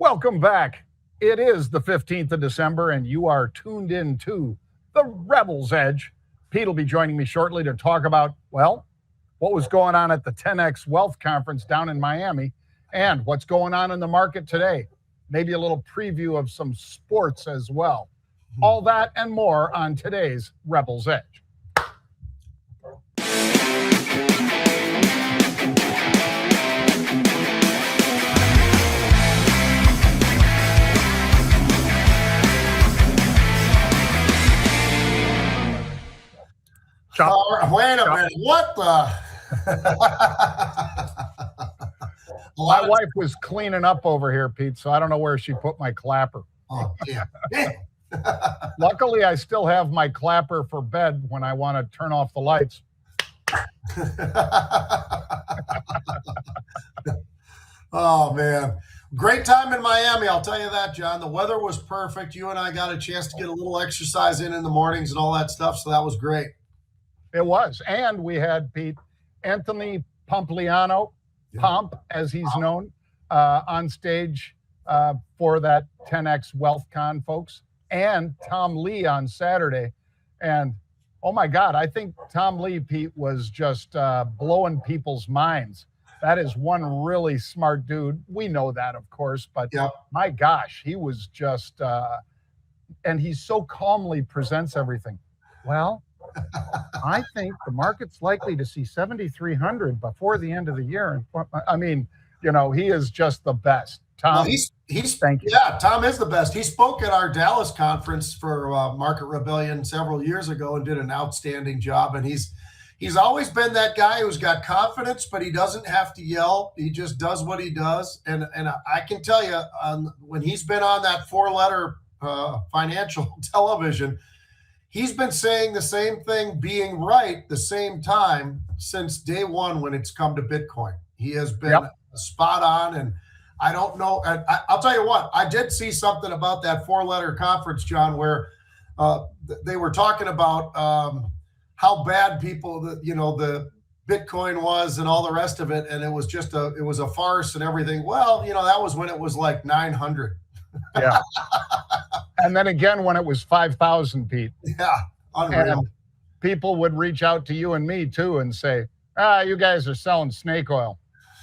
Welcome back. It is the 15th of December, and you are tuned in to the Rebel's Edge. Pete will be joining me shortly to talk about, well, what was going on at the 10X Wealth Conference down in Miami and what's going on in the market today. Maybe a little preview of some sports as well. All that and more on today's Rebel's Edge. Wait a minute. What the? My wife was cleaning up over here, Pete, so I don't know where she put my clapper. Oh, yeah. Luckily, I still have my clapper for bed when I want to turn off the lights. Oh, man. Great time in Miami, I'll tell you that, John. The weather was perfect. You and I got a chance to get a little exercise in the mornings and all that stuff, so that was great. It was. And we had, Pete, Anthony Pompliano, Pomp, as he's known, on stage for that 10X Wealth Con, folks, and Tom Lee on Saturday. And, oh, my God, I think Tom Lee, Pete, was just blowing people's minds. That is one really smart dude. We know that, of course, but my gosh, he was just, and he so calmly presents everything. Well, I think the market's likely to see 7,300 before the end of the year. I mean, you know, he is just the best. Tom, well, he's thank you. Yeah, Tom is the best. He spoke at our Dallas conference for Market Rebellion several years ago and did an outstanding job. And he's always been that guy who's got confidence, but he doesn't have to yell. He just does what he does. And I can tell you, when he's been on that four-letter financial television, he's been saying the same thing, being right the same time since day one when it's come to Bitcoin. He has been spot on, and I don't know. I'll tell you what, I did see something about that four-letter conference, John, where they were talking about how bad the Bitcoin was and all the rest of it, and it was just it was a farce and everything. Well, that was when it was like 900. Yeah. And then again, when it was 5,000, Pete. Yeah, unreal. And people would reach out to you and me, too, and say, you guys are selling snake oil.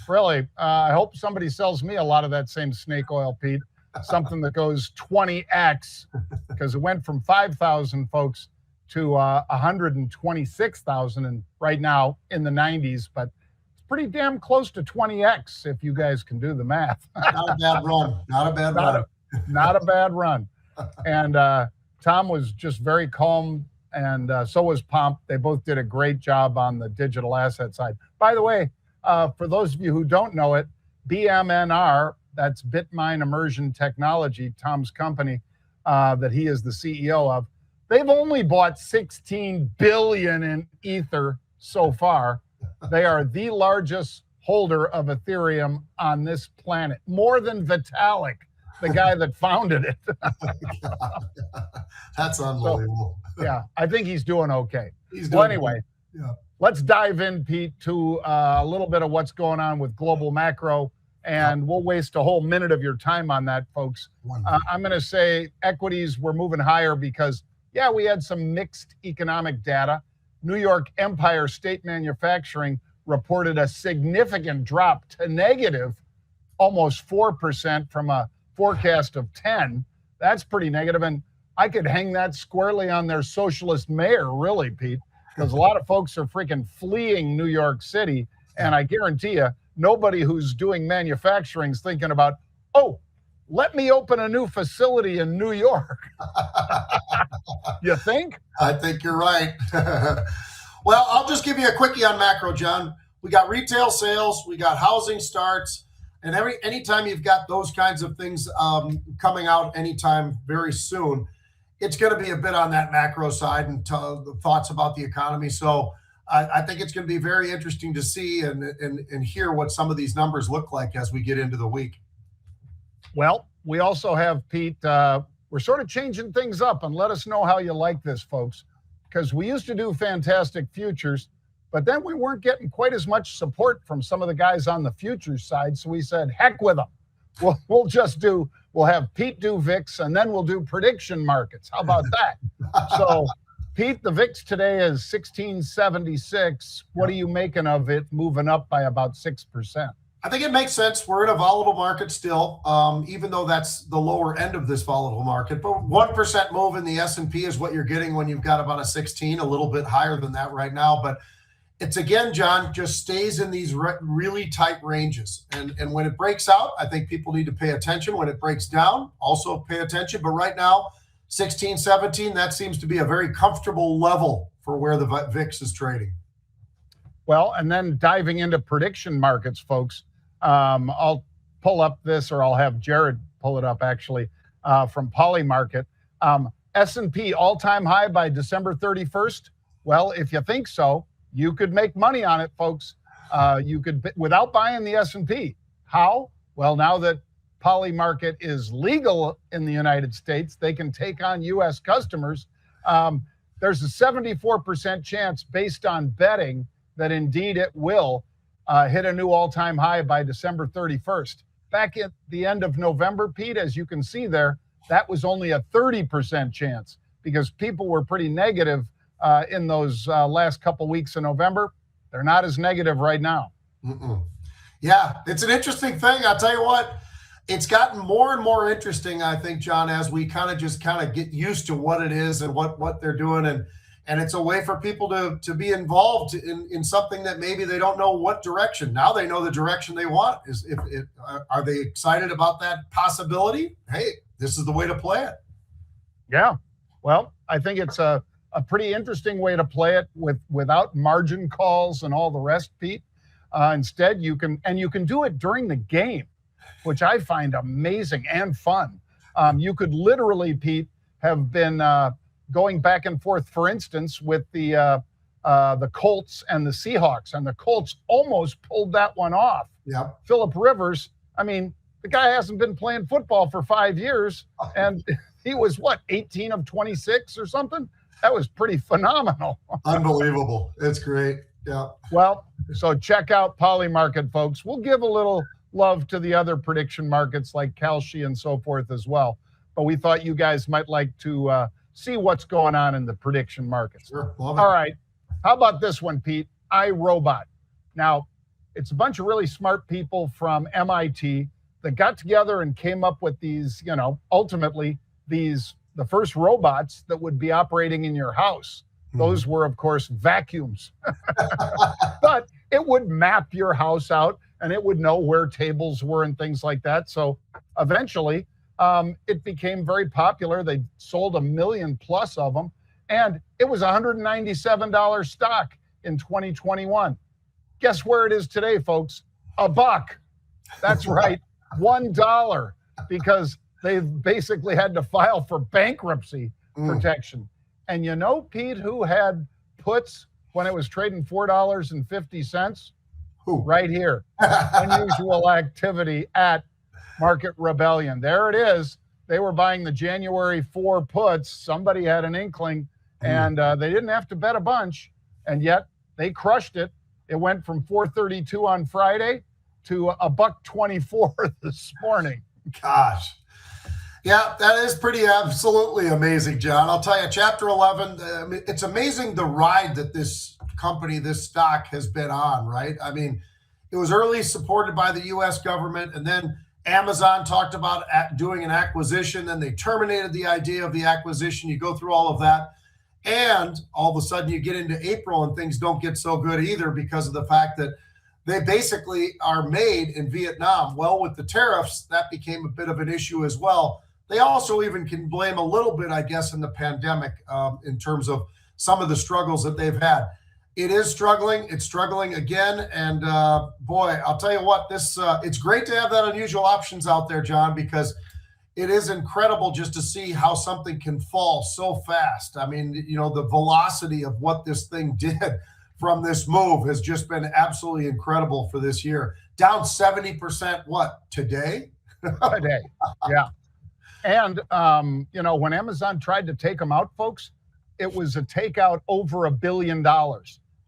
Really, I hope somebody sells me a lot of that same snake oil, Pete. Something that goes 20x, because it went from 5,000, folks, to 126,000, and right now in the 90s. But it's pretty damn close to 20x, if you guys can do the math. Not a bad run. Not a bad run. Not a bad run. And Tom was just very calm, and so was Pomp. They both did a great job on the digital asset side. By the way, for those of you who don't know it, BMNR, that's Bitmine Immersion Technology, Tom's company that he is the CEO of, they've only bought 16 billion in Ether so far. They are the largest holder of Ethereum on this planet, more than Vitalik, the guy that founded it. That's unbelievable. So, yeah, I think he's doing okay. Anyway, let's dive in, Pete, to a little bit of what's going on with global macro, and we'll waste a whole minute of your time on that, folks. I'm going to say equities were moving higher because, we had some mixed economic data. New York Empire State Manufacturing reported a significant drop to negative, almost 4% from a forecast of 10. That's pretty negative, and I could hang that squarely on their socialist mayor, really, Pete, because a lot of folks are freaking fleeing New York City, and I guarantee you, nobody who's doing manufacturing is thinking about, let me open a new facility in New York. You think? I think you're right. Well, I'll just give you a quickie on macro, John. We got retail sales, we got housing starts, and anytime you've got those kinds of things coming out anytime very soon, it's going to be a bit on that macro side and the thoughts about the economy. So I think it's going to be very interesting to see and hear what some of these numbers look like as we get into the week. Well, we also have, Pete, we're sort of changing things up, and let us know how you like this, folks, because we used to do fantastic futures, but then we weren't getting quite as much support from some of the guys on the futures side. So we said, heck with them. We'll have Pete do VIX, and then we'll do prediction markets. How about that? So, Pete, the VIX today is 1676. What are you making of it moving up by about 6%? I think it makes sense. We're in a volatile market still, even though that's the lower end of this volatile market. But 1% move in the S&P is what you're getting when you've got about a 16, a little bit higher than that right now. But it's, again, John, just stays in these really tight ranges. And when it breaks out, I think people need to pay attention. When it breaks down, also pay attention. But right now, 16, 17, that seems to be a very comfortable level for where the VIX is trading. Well, and then diving into prediction markets, folks, I'll pull up this, or I'll have Jared pull it up, actually, from Polymarket. S&P all-time high by December 31st. Well, if you think so, you could make money on it, folks. You could, without buying the S&P. How? Well, now that Polymarket is legal in the United States, they can take on U.S. customers. There's a 74% chance, based on betting, that indeed it will hit a new all-time high by December 31st. Back at the end of November, Pete, as you can see there, that was only a 30% chance because people were pretty negative in those last couple weeks of November. They're not as negative right now. Yeah, it's an interesting thing. I'll tell you what, it's gotten more and more interesting, I think, John, as we kind of get used to what it is and what they're doing. And it's a way for people to be involved in something that maybe they don't know what direction. Now they know the direction they want. Are they excited about that possibility? Hey, this is the way to play it. Yeah. Well, I think it's a pretty interesting way to play it without margin calls and all the rest, Pete. Instead, you can do it during the game, which I find amazing and fun. You could literally, Pete, have been going back and forth, for instance, with the Colts and the Seahawks, and the Colts almost pulled that one off. Yeah. Phillip Rivers, I mean, the guy hasn't been playing football for 5 years, and he was, 18 of 26 or something? That was pretty phenomenal. Unbelievable. It's great. Yeah. Well, so check out Polymarket, folks. We'll give a little love to the other prediction markets like Kalshi and so forth as well. But we thought you guys might like to see what's going on in the prediction markets. Sure. Love it. All right. How about this one, Pete? iRobot. Now, it's a bunch of really smart people from MIT that got together and came up with these, ultimately the first robots that would be operating in your house. Those were, of course, vacuums. But it would map your house out, and it would know where tables were and things like that. So eventually, it became very popular. They sold 1 million plus of them, and it was $197 stock in 2021. Guess where it is today, folks? $1. That's right, $1, because they've basically had to file for bankruptcy protection. And you know, Pete, who had puts when it was trading $4.50? Who? Right here. Unusual activity at Market Rebellion. There it is. They were buying the January 4 puts. Somebody had an inkling, and they didn't have to bet a bunch, and yet they crushed it. It went from 432 on Friday to $1.24 this morning. Gosh. Yeah, that is pretty absolutely amazing, John. I'll tell you, Chapter 11, it's amazing the ride that this company, this stock has been on, right? I mean, it was early supported by the U.S. government, and then Amazon talked about doing an acquisition, then they terminated the idea of the acquisition. You go through all of that, and all of a sudden you get into April and things don't get so good either because of the fact that they basically are made in Vietnam. Well, with the tariffs, that became a bit of an issue as well. They also even can blame a little bit, I guess, in the pandemic in terms of some of the struggles that they've had. It is struggling. It's struggling again. And boy, I'll tell you what, it's great to have that unusual options out there, John, because it is incredible just to see how something can fall so fast. I mean, the velocity of what this thing did from this move has just been absolutely incredible for this year. Down 70%, today? Today, yeah. And, when Amazon tried to take them out, folks, it was a takeout over $1 billion.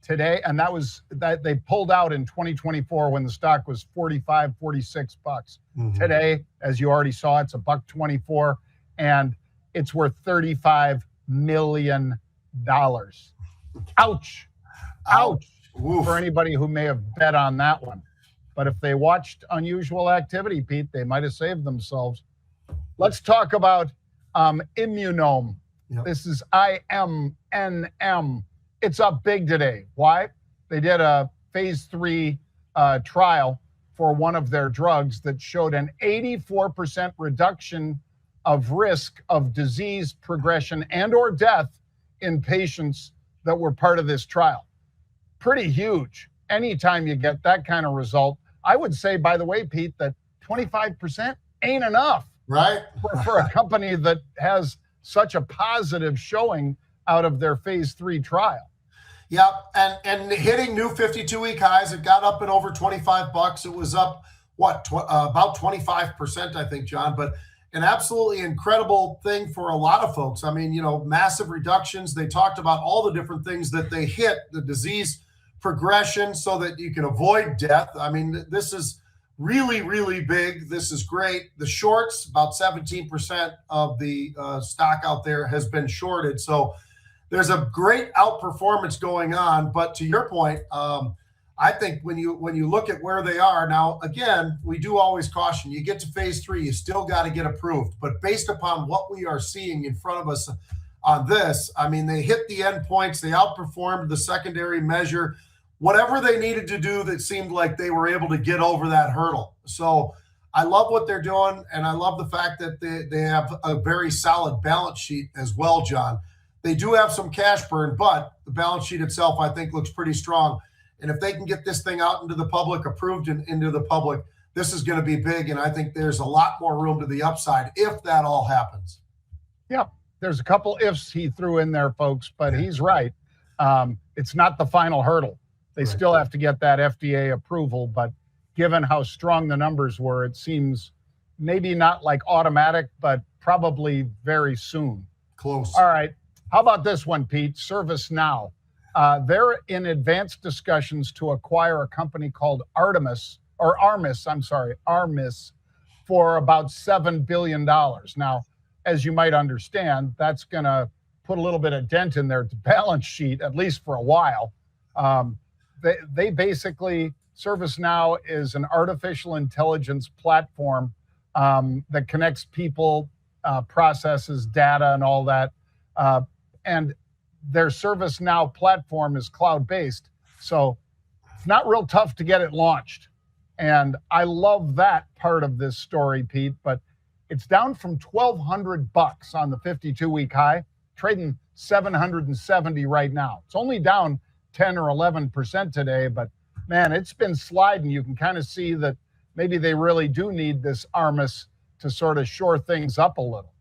today, and that they pulled out in 2024 when the stock was 45, 46 bucks. Today, as you already saw, it's $1.24, and it's worth $35 million. Ouch. Ouch. Oof. For anybody who may have bet on that one. But if they watched Unusual Activity, Pete, they might have saved themselves. Let's talk about IMNM. Yep. This is IMNM. It's up big today. Why? They did a phase 3 trial for one of their drugs that showed an 84% reduction of risk of disease progression and or death in patients that were part of this trial. Pretty huge. Anytime you get that kind of result, I would say, by the way, Pete, that 25% ain't enough. Right. For a company that has such a positive showing out of their phase 3 trial. Yeah, and hitting new 52-week highs. It got up and over 25 bucks. It was up, about 25%, I think, John. But an absolutely incredible thing for a lot of folks. I mean, massive reductions. They talked about all the different things that they hit, the disease progression so that you can avoid death. I mean, this is really, really big. This is great. The shorts, about 17% of the stock out there has been shorted. So there's a great outperformance going on. But to your point, I think when you look at where they are now, again, we do always caution, you get to phase 3, you still got to get approved. But based upon what we are seeing in front of us on this, I mean, they hit the endpoints, they outperformed the secondary measure. Whatever they needed to do, that seemed like they were able to get over that hurdle. So I love what they're doing, and I love the fact that they have a very solid balance sheet as well, John. They do have some cash burn, but the balance sheet itself, I think, looks pretty strong. And if they can get this thing out into the public, approved and into the public, this is going to be big, and I think there's a lot more room to the upside if that all happens. Yeah, there's a couple ifs he threw in there, folks, but he's right. It's not the final hurdle. They still have to get that FDA approval, but given how strong the numbers were, it seems maybe not like automatic, but probably very soon. Close. All right. How about this one, Pete? ServiceNow. They're in advanced discussions to acquire a company called Armis, for about $7 billion. Now, as you might understand, that's going to put a little bit of dent in their balance sheet, at least for a while. They basically, ServiceNow is an artificial intelligence platform that connects people, processes, data, and all that. And their ServiceNow platform is cloud-based, so it's not real tough to get it launched. And I love that part of this story, Pete, but it's down from $1,200 on the 52-week high, trading 770 right now. It's only down 10 or 11% today, but man, it's been sliding. You can kind of see that maybe they really do need this Armis to sort of shore things up a little.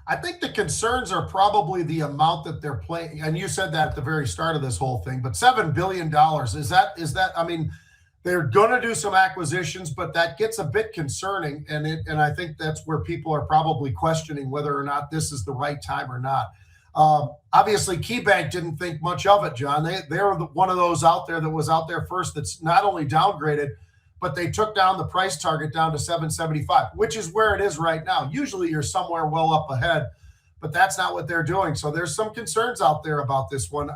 I think the concerns are probably the amount that they're playing, and you said that at the very start of this whole thing, but $7 billion, is that, I mean, they're going to do some acquisitions, but that gets a bit concerning, and I think that's where people are probably questioning whether or not this is the right time or not. Obviously, KeyBank didn't think much of it, John. They're one of those out there that was out there first that's not only downgraded, but they took down the price target down to 775, which is where it is right now. Usually you're somewhere well up ahead, but that's not what they're doing. So there's some concerns out there about this one.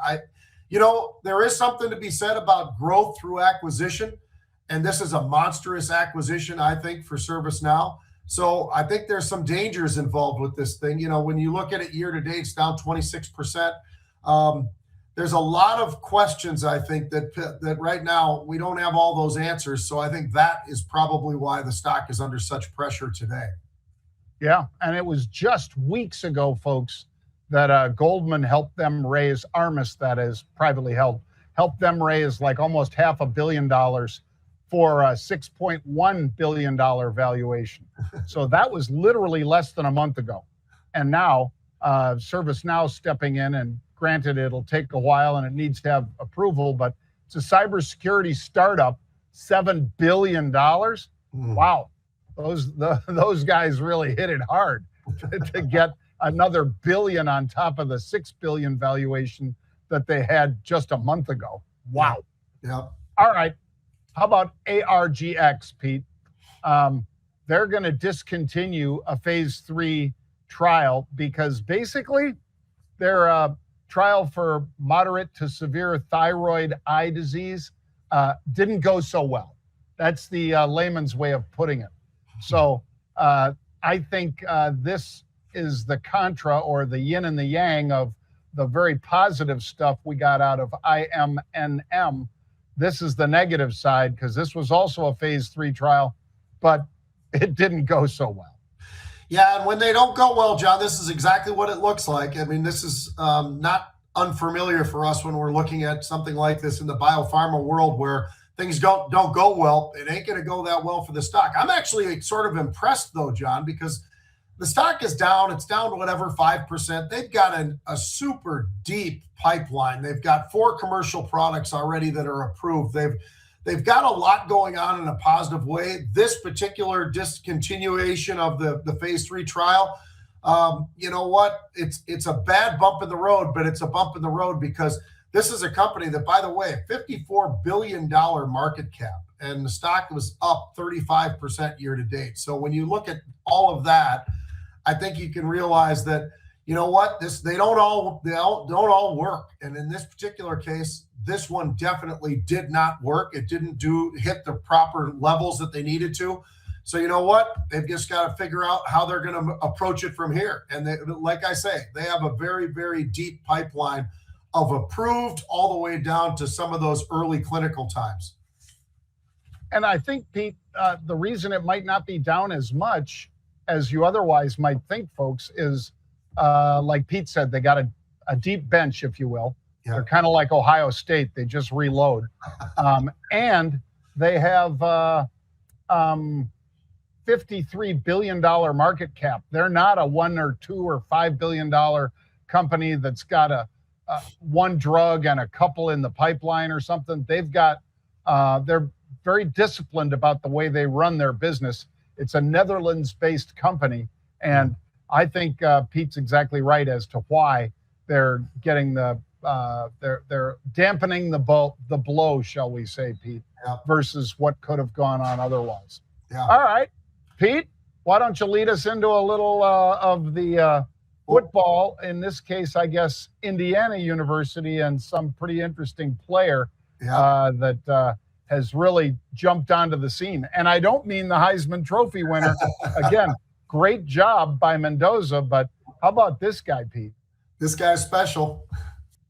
There is something to be said about growth through acquisition, and this is a monstrous acquisition, I think, for ServiceNow. So I think there's some dangers involved with this thing. When you look at it year to date, it's down 26%. There's a lot of questions, I think, that right now we don't have all those answers. So I think that is probably why the stock is under such pressure today. Yeah, and it was just weeks ago, folks, that Goldman helped them raise, Armis, that is privately held, helped them raise like almost $500 million for a $6.1 billion valuation. So that was literally less than a month ago. And now ServiceNow stepping in, and granted, it'll take a while and it needs to have approval, but it's a cybersecurity startup, $7 billion. Wow. Those guys really hit it hard to get another billion on top of the $6 billion valuation that they had just a month ago. Wow. Yeah. All right. How about ARGX, Pete? They're going to discontinue a phase 3 trial because basically their trial for moderate to severe thyroid eye disease didn't go so well. That's the layman's way of putting it. So I think this is the contra, or the yin and the yang, of the very positive stuff we got out of IMNM. This is the negative side, because this was also a phase 3 trial, but it didn't go so well. Yeah, and when they don't go well, John, this is exactly what it looks like. I mean, this is not unfamiliar for us when we're looking at something like this in the biopharma world, where things don't go well. It ain't going to go that well for the stock. I'm actually sort of impressed, though, John, because the stock is down. It's down to whatever, 5%. They've got a super deep pipeline. They've got 4 commercial products already that are approved. They've got a lot going on in a positive way. This particular discontinuation of the phase 3 trial, you know what? It's a bad bump in the road, but it's a bump in the road because this is a company that, by the way, $54 billion market cap, and the stock was up 35% year to date. So when you look at all of that, I think you can realize that, you know what, they don't all work. And in this particular case, this one definitely did not work. It didn't hit the proper levels that they needed to. So you know what? They've just got to figure out how they're going to approach it from here. And like I say, they have a very, very deep pipeline of approved all the way down to some of those early clinical times. And I think, Pete, the reason it might not be down as much as you otherwise might think, folks, is like Pete said, they got a deep bench, if you will. Yeah. They're kind of like Ohio State. They just reload. And they have $53 billion market cap. They're not a $1 or $2 or $5 billion company that's got one drug and a couple in the pipeline or something. They've got, they're very disciplined about the way they run their business. It's a Netherlands-based company. And I think Pete's exactly right as to why they're getting they're dampening the blow, shall we say, Pete, yeah, versus what could have gone on otherwise. Yeah. All right, Pete, why don't you lead us into a little of the football, in this case, I guess, Indiana University, and some pretty interesting player that has really jumped onto the scene. And I don't mean the Heisman Trophy winner. Again, great job by Mendoza, but how about this guy, Pete? This guy's special.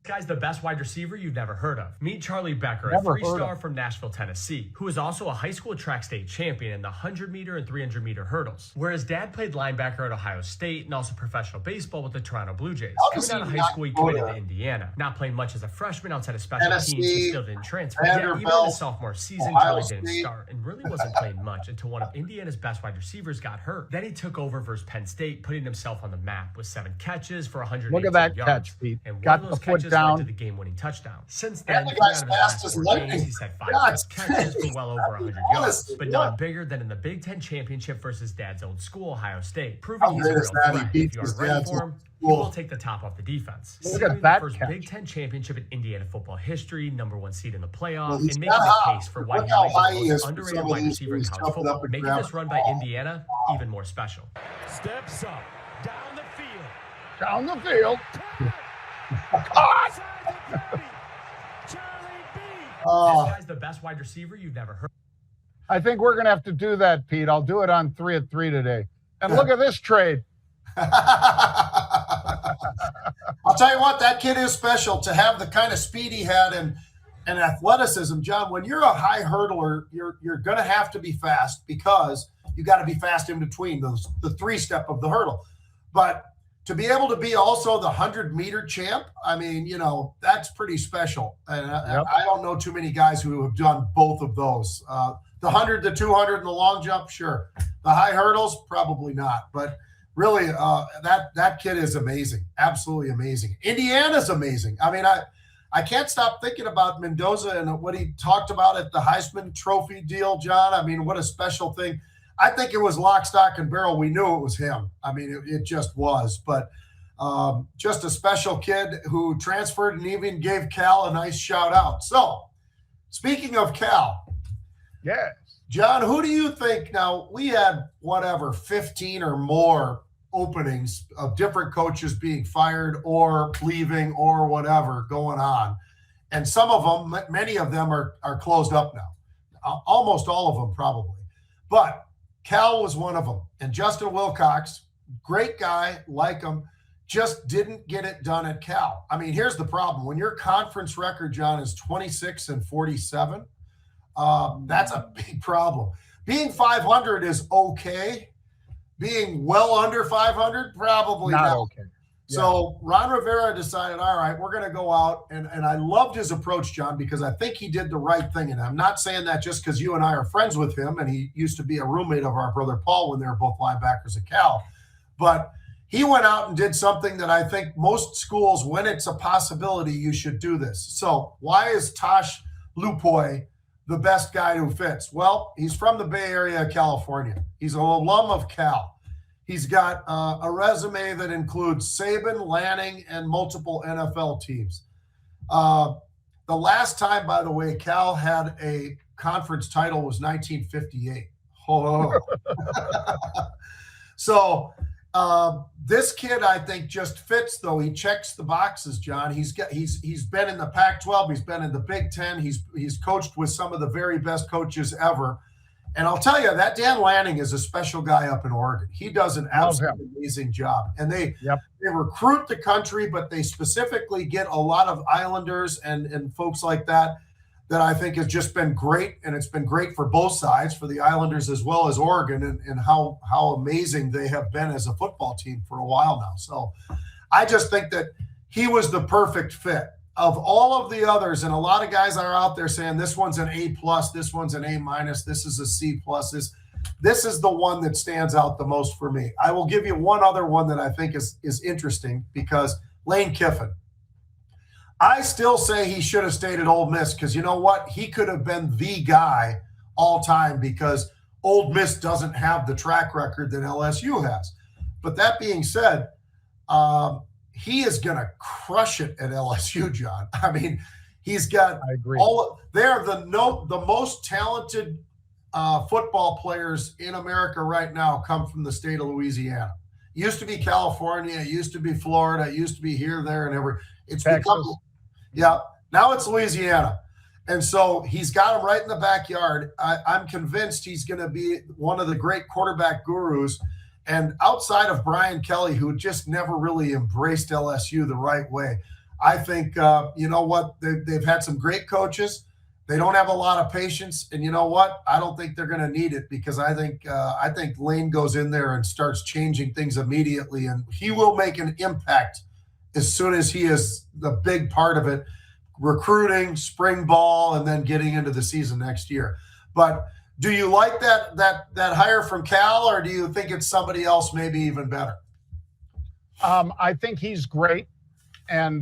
This guy's the best wide receiver you've never heard of. Meet Charlie Becker, a 3-star from Nashville, Tennessee, who is also a high school track state champion in the 100-meter and 300-meter hurdles. Where his dad played linebacker at Ohio State and also professional baseball with the Toronto Blue Jays. Coming out of high school, he committed to Indiana. Not playing much as a freshman outside of special teams, he still didn't transfer. Yet, even in his sophomore season, Charlie didn't start and really wasn't playing much until one of Indiana's best wide receivers got hurt. Then he took over versus Penn State, putting himself on the map with 7 catches for 118 yards. Look at that catch, Pete. And got the foot down to the game-winning touchdown. Since then, the guy's fast as lightning. He's had 5 catches for well over 100 yards, but none bigger than in the Big Ten championship versus Dad's old school, Ohio State, proving he's a real threat. If you are ready for him, he will take the top off the defense. Look at that first catch. Big Ten championship in Indiana football history, #1 seed in the playoff, and making the case for why he is the most underrated wide receiver in college football, making this run by Indiana even more special. Steps up, down the field. Down the field. This guy's the best wide receiver you've never heard. I think we're going to have to do that, Pete. I'll do it on 3 at 3 today. And look at this trade. I'll tell you what, that kid is special to have the kind of speed he had and athleticism. John, when you're a high hurdler, you're going to have to be fast because you got to be fast in between the 3-step of the hurdle. But to be able to be also the 100-meter champ, I mean, you know, that's pretty special. And I don't know too many guys who have done both of those. The 100, the 200, and the long jump, sure. The high hurdles, probably not. But really, that kid is amazing, absolutely amazing. Indiana's amazing. I mean, I can't stop thinking about Mendoza and what he talked about at the Heisman Trophy deal, John. I mean, what a special thing. I think it was lock, stock, and barrel. We knew it was him. I mean, it just was. But Just a special kid who transferred and even gave Cal a nice shout out. So, speaking of Cal, yes, Jon, who do you think? Now, we had 15 or more openings of different coaches being fired or leaving or whatever going on. And some of them, many of them are closed up now. Almost all of them, probably. But Cal was one of them. And Justin Wilcox, great guy, like him, just didn't get it done at Cal. I mean, here's the problem. When your conference record, Jon, is 26-47, that's a big problem. Being 500 is okay. Being well under 500, probably not okay. Yeah. So Ron Rivera decided, all right, we're going to go out. And I loved his approach, Jon, because I think he did the right thing. And I'm not saying that just because you and I are friends with him, and he used to be a roommate of our brother Paul when they were both linebackers at Cal. But he went out and did something that I think most schools, when it's a possibility, you should do this. So why is Tosh Lupoy the best guy who fits? Well, he's from the Bay Area of California. He's an alum of Cal. He's got a resume that includes Saban, Lanning, and multiple NFL teams. The last time, by the way, Cal had a conference title was 1958. Oh. So this kid, I think, just fits, though. He checks the boxes, Jon. He's been in the Pac-12. He's been in the Big Ten. He's coached with some of the very best coaches ever. And I'll tell you, that Dan Lanning is a special guy up in Oregon. He does an absolutely amazing job. And they recruit the country, but they specifically get a lot of Islanders and folks like that I think has just been great. And it's been great for both sides, for the Islanders as well as Oregon, and how amazing they have been as a football team for a while now. So I just think that he was the perfect fit. Of all of the others, and a lot of guys are out there saying this one's an A+, this one's an A-, this is a C+. This is the one that stands out the most for me. I will give you one other one that I think is interesting, because Lane Kiffin. I still say he should have stayed at Ole Miss, because you know what? He could have been the guy all time, because Ole Miss doesn't have the track record that LSU has. But that being said, he is going to crush it at LSU, Jon. I mean, he's got they're the most talented football players in America right now come from the state of Louisiana. It used to be California, it used to be Florida, it used to be here, there, and everywhere. It's Texas. Now it's Louisiana. And so he's got him right in the backyard. I'm convinced he's going to be one of the great quarterback gurus. And outside of Brian Kelly, who just never really embraced LSU the right way, I think, you know what, they've had some great coaches. They don't have a lot of patience. And you know what? I don't think they're going to need it, because I think Lane goes in there and starts changing things immediately. And he will make an impact as soon as he is the big part of it, recruiting, spring ball, and then getting into the season next year. But do you like that hire from Cal, or do you think it's somebody else maybe even better? I think he's great, and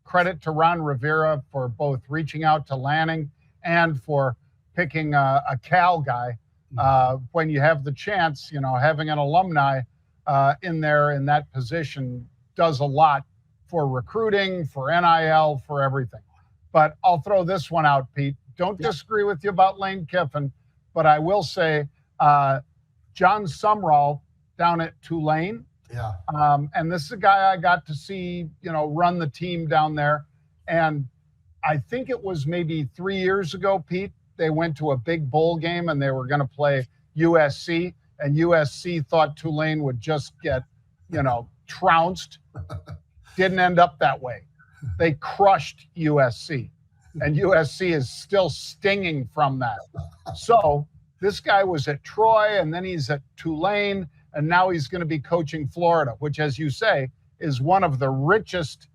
credit to Ron Rivera for both reaching out to Lanning and for picking a Cal guy. When you have the chance, having an alumni in there in that position does a lot for recruiting, for NIL, for everything. But I'll throw this one out, Pete. Don't disagree with you about Lane Kiffin, but I will say John Sumrall down at Tulane. Yeah. And this is a guy I got to see, run the team down there. And I think it was maybe 3 years ago, Pete, they went to a big bowl game and they were going to play USC, and USC thought Tulane would just get, trounced. Didn't end up that way. They crushed USC. And USC is still stinging from that. So this guy was at Troy, and then he's at Tulane, and now he's going to be coaching Florida, which, as you say, is one of the richest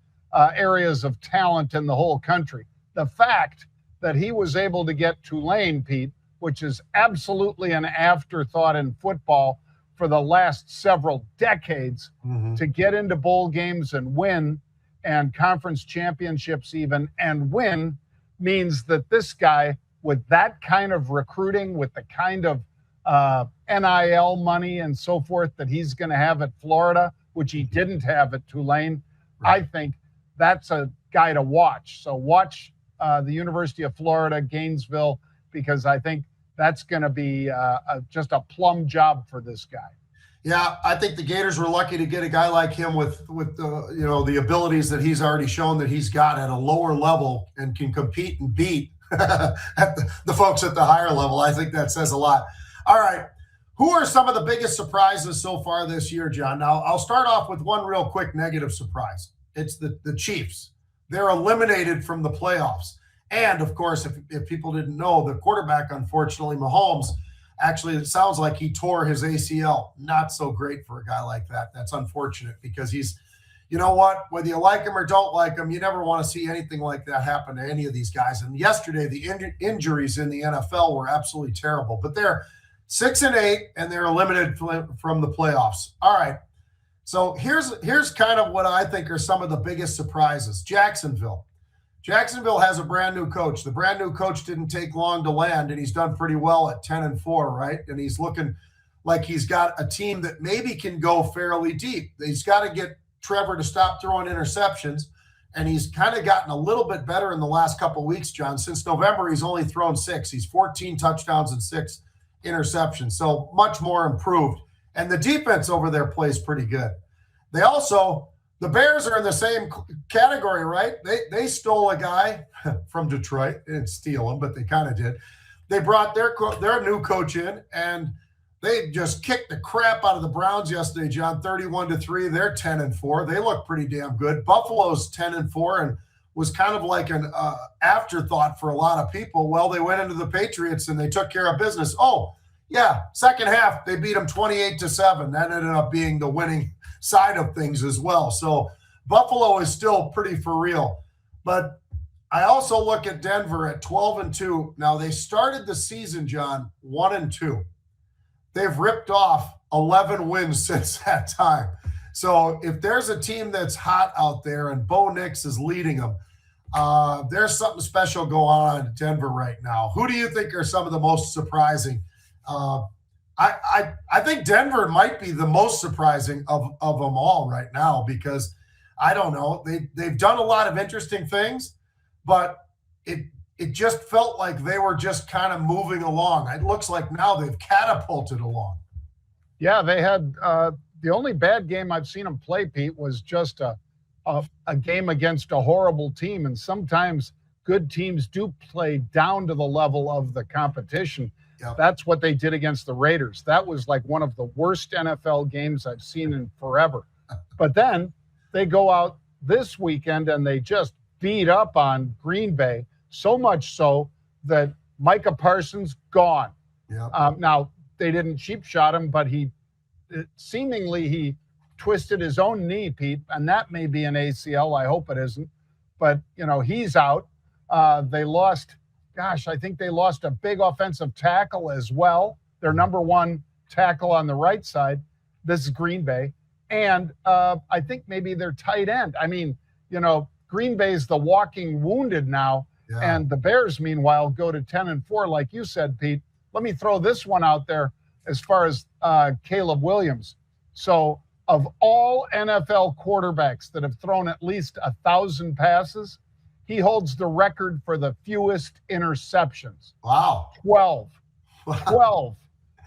areas of talent in the whole country. The fact that he was able to get Tulane, Pete, which is absolutely an afterthought in football for the last several decades, to get into bowl games and win, and conference championships even, and win, means that this guy, with that kind of recruiting, with the kind of NIL money and so forth that he's going to have at Florida, which he didn't have at Tulane. Right. I think that's a guy to watch. So watch the University of Florida, Gainesville, because I think that's going to be just a plum job for this guy. Yeah, I think the Gators were lucky to get a guy like him with the abilities that he's already shown that he's got at a lower level and can compete and beat the folks at the higher level. I think that says a lot. All right, who are some of the biggest surprises so far this year, John? Now, I'll start off with one real quick negative surprise. It's the Chiefs. They're eliminated from the playoffs. And, of course, if people didn't know, the quarterback, unfortunately, Mahomes, actually, it sounds like he tore his ACL. Not so great for a guy like that. That's unfortunate because he's, you know what, whether you like him or don't like him, you never want to see anything like that happen to any of these guys. And yesterday, the injuries in the NFL were absolutely terrible. But they're 6-8, and they're eliminated from the playoffs. All right. So here's kind of what I think are some of the biggest surprises. Jacksonville has a brand new coach. The brand new coach didn't take long to land, and he's done pretty well at 10-4, right? And he's looking like he's got a team that maybe can go fairly deep. He's got to get Trevor to stop throwing interceptions, and he's kind of gotten a little bit better in the last couple of weeks, John. Since November, he's only thrown 6. He's 14 touchdowns and 6 interceptions, so much more improved. And the defense over there plays pretty good. The Bears are in the same category, right? They stole a guy from Detroit. They didn't steal him, but they kind of did. They brought their new coach in, and they just kicked the crap out of the Browns yesterday, John, 31-3. They're 10-4. They look pretty damn good. Buffalo's 10-4 and was kind of like an afterthought for a lot of people. Well, they went into the Patriots, and they took care of business. Oh, yeah, second half, they beat them 28-7. That ended up being the winning side of things as well. So Buffalo is still pretty for real. But I also look at Denver at 12-2. Now, they started the season, John, 1-2. They've ripped off 11 wins since that time. So if there's a team that's hot out there and Bo Nix is leading them, there's something special going on in Denver right now. Who do you think are some of the most surprising? I think Denver might be the most surprising of them all right now because I don't know. They've done a lot of interesting things, but it just felt like they were just kind of moving along. It looks like now they've catapulted along. Yeah, they had the only bad game I've seen them play, Pete, was just a game against a horrible team. And sometimes good teams do play down to the level of the competition. Yep. That's what they did against the Raiders. That was like one of the worst NFL games I've seen in forever. But then they go out this weekend and they just beat up on Green Bay, so much so that Micah Parsons gone. Yep. Now, they didn't cheap shot him, but he twisted his own knee, Pete, and that may be an ACL. I hope it isn't. But, he's out. They lost... Gosh, I think they lost a big offensive tackle as well. Their number one tackle on the right side. This is Green Bay. And I think maybe their tight end. I mean, Green Bay's the walking wounded now. Yeah. And the Bears, meanwhile, go to 10-4, like you said, Pete. Let me throw this one out there as far as Caleb Williams. So of all NFL quarterbacks that have thrown at least 1,000 passes, he holds the record for the fewest interceptions. Wow. 12. Wow. 12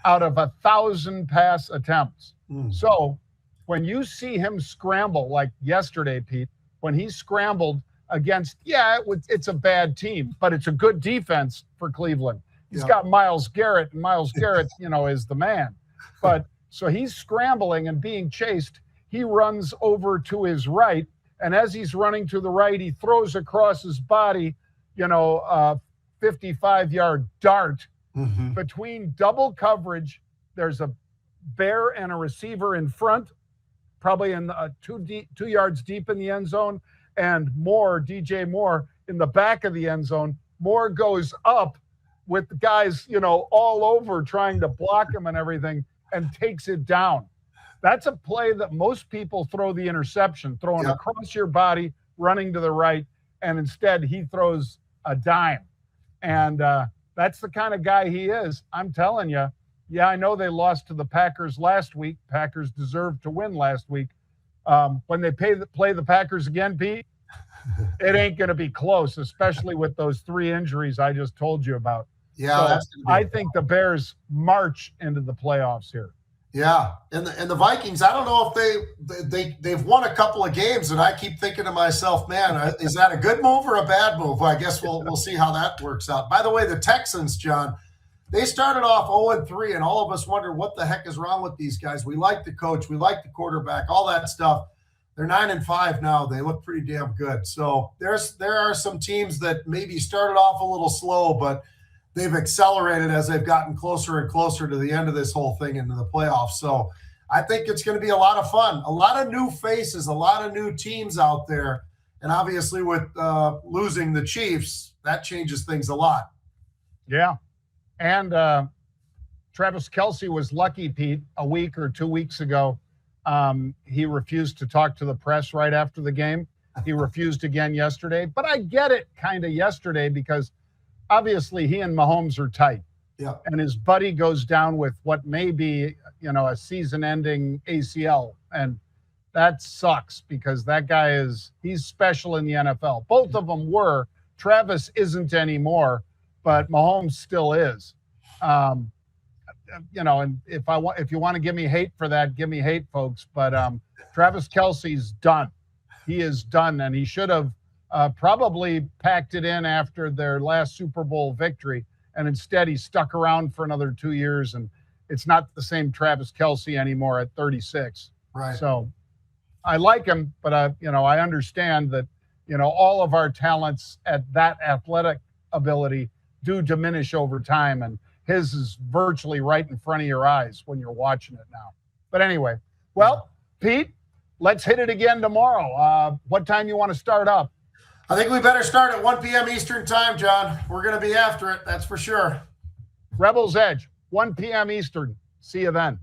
out of 1,000 pass attempts. So when you see him scramble like yesterday, Pete, when he scrambled against, it's a bad team, but it's a good defense for Cleveland. He's got Myles Garrett, and Myles Garrett, is the man. But so he's scrambling and being chased. He runs over to his right. And as he's running to the right, he throws across his body, a 55-yard dart between double coverage. There's a bear and a receiver in front, probably in 2 yards deep in the end zone, and DJ Moore in the back of the end zone. Moore goes up with the guys, all over trying to block him and everything, and takes it down. That's a play that most people throw the interception, throwing across your body, running to the right, and instead he throws a dime. And that's the kind of guy he is. I'm telling you, I know they lost to the Packers last week. Packers deserved to win last week. When they play the Packers again, Pete, it ain't going to be close, especially with those 3 injuries I just told you about. Yeah, so I think the Bears march into the playoffs here. Yeah, and the Vikings, I don't know if they've won a couple of games, and I keep thinking to myself, man, is that a good move or a bad move? Well, I guess we'll see how that works out. By the way, the Texans, John, they started off 0-3, and all of us wonder what the heck is wrong with these guys. We like the coach, we like the quarterback, all that stuff. They're 9-5 now. They look pretty damn good. So there are some teams that maybe started off a little slow, but they've accelerated as they've gotten closer and closer to the end of this whole thing into the playoffs. So I think it's going to be a lot of fun, a lot of new faces, a lot of new teams out there. And obviously with losing the Chiefs, that changes things a lot. Yeah. And Travis Kelce was lucky, Pete, a week or 2 weeks ago. He refused to talk to the press right after the game. He refused again yesterday. But I get it kind of yesterday because obviously he and Mahomes are tight. Yeah. And his buddy goes down with what may be, a season-ending ACL. And that sucks because that guy he's special in the NFL. Both of them were. Travis isn't anymore, but Mahomes still is. And if you want to give me hate for that, give me hate, folks. But Travis Kelce's done. He is done, and he should have probably packed it in after their last Super Bowl victory, and instead he stuck around for another 2 years, and it's not the same Travis Kelce anymore at 36. Right. So I like him, but I understand that all of our talents at that athletic ability do diminish over time, and his is virtually right in front of your eyes when you're watching it now. But anyway, well, Pete, let's hit it again tomorrow. What time you want to start up? I think we better start at 1 p.m. Eastern time, John. We're going to be after it, that's for sure. Rebels Edge, 1 p.m. Eastern. See you then.